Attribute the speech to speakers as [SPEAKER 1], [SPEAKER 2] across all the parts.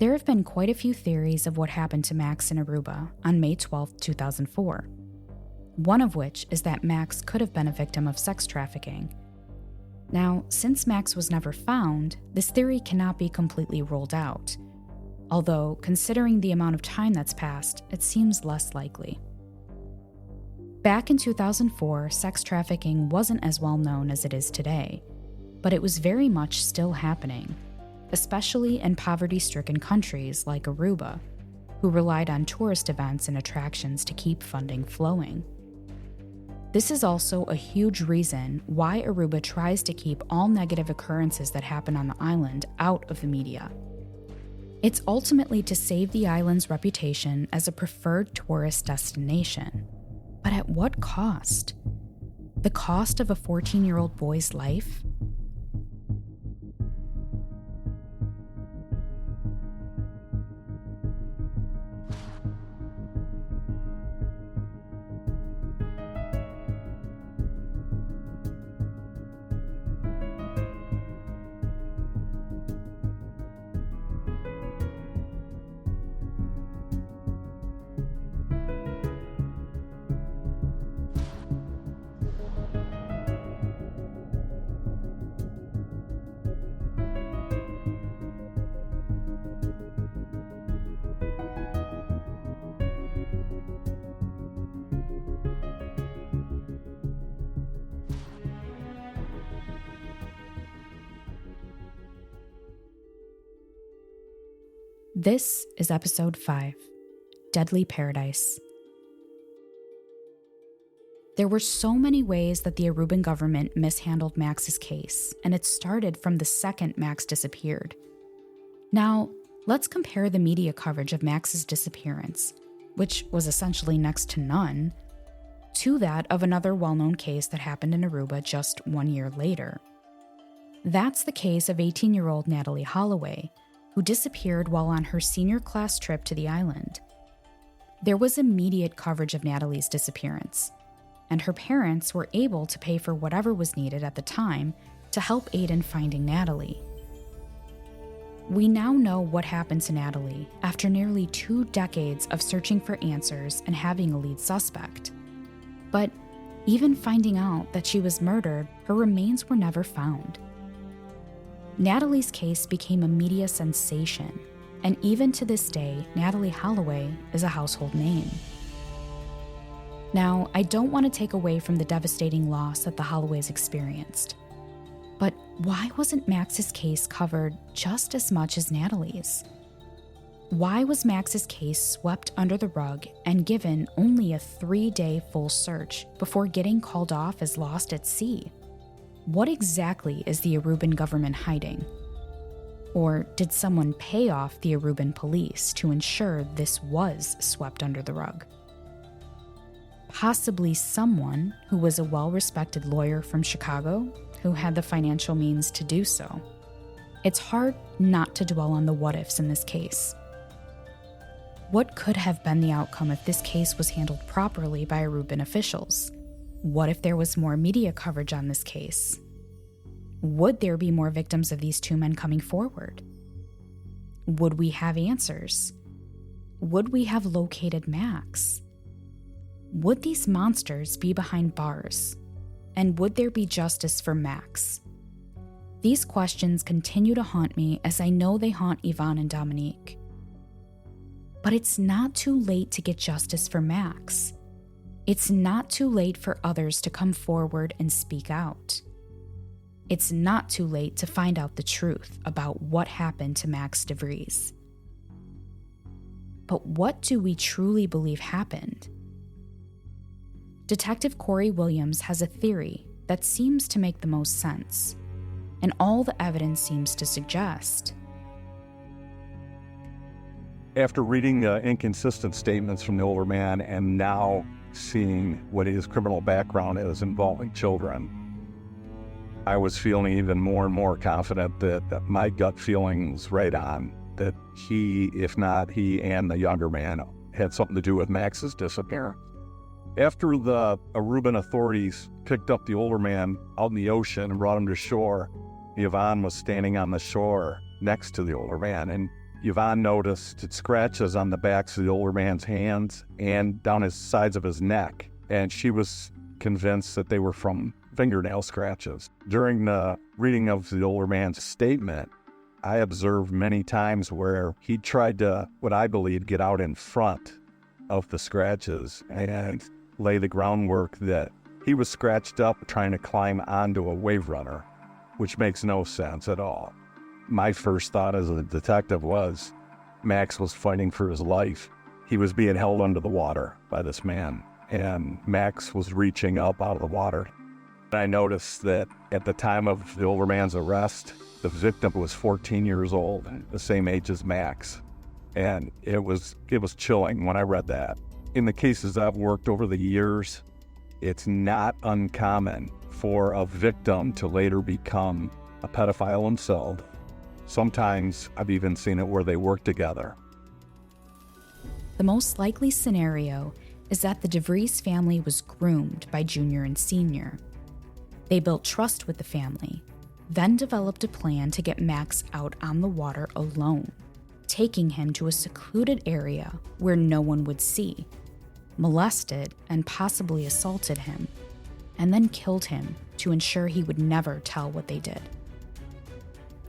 [SPEAKER 1] There have been quite a few theories of what happened to Max in Aruba on May 12, 2004. One of which is that Max could have been a victim of sex trafficking. Now, since Max was never found, this theory cannot be completely ruled out. Although, considering the amount of time that's passed, it seems less likely. Back in 2004, sex trafficking wasn't as well known as it is today, but it was very much still happening, especially in poverty-stricken countries like Aruba, who relied on tourist events and attractions to keep funding flowing. This is also a huge reason why Aruba tries to keep all negative occurrences that happen on the island out of the media. It's ultimately to save the island's reputation as a preferred tourist destination. But at what cost? The cost of a 14-year-old boy's life? This is episode 5, Deadly Paradise. There were so many ways that the Aruban government mishandled Max's case, and it started from the second Max disappeared. Now, let's compare the media coverage of Max's disappearance, which was essentially next to none, to that of another well-known case that happened in Aruba just 1 year later. That's the case of 18-year-old Natalie Holloway, who disappeared while on her senior class trip to the island. There was immediate coverage of Natalie's disappearance, and her parents were able to pay for whatever was needed at the time to help aid in finding Natalie. We now know what happened to Natalie after nearly 2 decades of searching for answers and having a lead suspect. But even finding out that she was murdered, her remains were never found. Natalie's case became a media sensation, and even to this day, Natalie Holloway is a household name. Now, I don't want to take away from the devastating loss that the Holloways experienced, but why wasn't Max's case covered just as much as Natalie's? Why was Max's case swept under the rug and given only a 3-day full search before getting called off as lost at sea? What exactly is the Aruban government hiding? Or did someone pay off the Aruban police to ensure this was swept under the rug? Possibly someone who was a well-respected lawyer from Chicago who had the financial means to do so. It's hard not to dwell on the what-ifs in this case. What could have been the outcome if this case was handled properly by Aruban officials? What if there was more media coverage on this case? Would there be more victims of these 2 men coming forward? Would we have answers? Would we have located Max? Would these monsters be behind bars? And would there be justice for Max? These questions continue to haunt me as I know they haunt Yvonne and Dominique. But it's not too late to get justice for Max. It's not too late for others to come forward and speak out. It's not too late to find out the truth about what happened to Max DeVries. But what do we truly believe happened? Detective Corey Williams has a theory that seems to make the most sense, and all the evidence seems to suggest.
[SPEAKER 2] After reading the inconsistent statements from the older man and now seeing what his criminal background is involving children, I was feeling even more and more confident that my gut feeling was right on, that he, if not he and the younger man, had something to do with Max's disappearance. After the Aruban authorities picked up the older man out in the ocean and brought him to shore, Yvonne was standing on the shore next to the older man, and Yvonne noticed scratches on the backs of the older man's hands and down his sides of his neck, and she was convinced that they were from fingernail scratches. During the reading of the older man's statement, I observed many times where he tried to, what I believe, get out in front of the scratches and lay the groundwork that he was scratched up trying to climb onto a wave runner, which makes no sense at all. My first thought as a detective was Max was fighting for his life. He was being held under the water by this man, and Max was reaching up out of the water. I noticed that at the time of the older man's arrest, the victim was 14 years old, the same age as Max. And it was chilling when I read that. In the cases I've worked over the years, it's not uncommon for a victim to later become a pedophile himself. Sometimes I've even seen it where they work together.
[SPEAKER 1] The most likely scenario is that the DeVries family was groomed by Junior and Senior. They built trust with the family, then developed a plan to get Max out on the water alone, taking him to a secluded area where no one would see, molested and possibly assaulted him, and then killed him to ensure he would never tell what they did.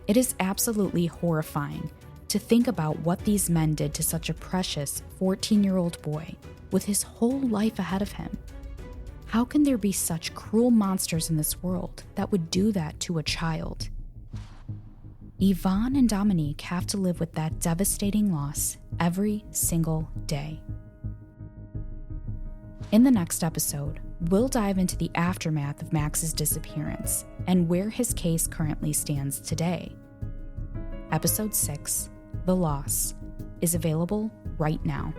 [SPEAKER 1] It is absolutely horrifying to think about what these men did to such a precious 14-year-old boy with his whole life ahead of him. How can there be such cruel monsters in this world that would do that to a child? Yvonne and Dominique have to live with that devastating loss every single day. In the next episode, we'll dive into the aftermath of Max's disappearance and where his case currently stands today. Episode 6, The Loss, is available right now.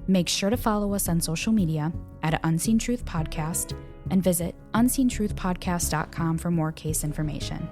[SPEAKER 1] Make sure to follow us on social media at Unseen Truth Podcast and visit unseentruthpodcast.com for more case information.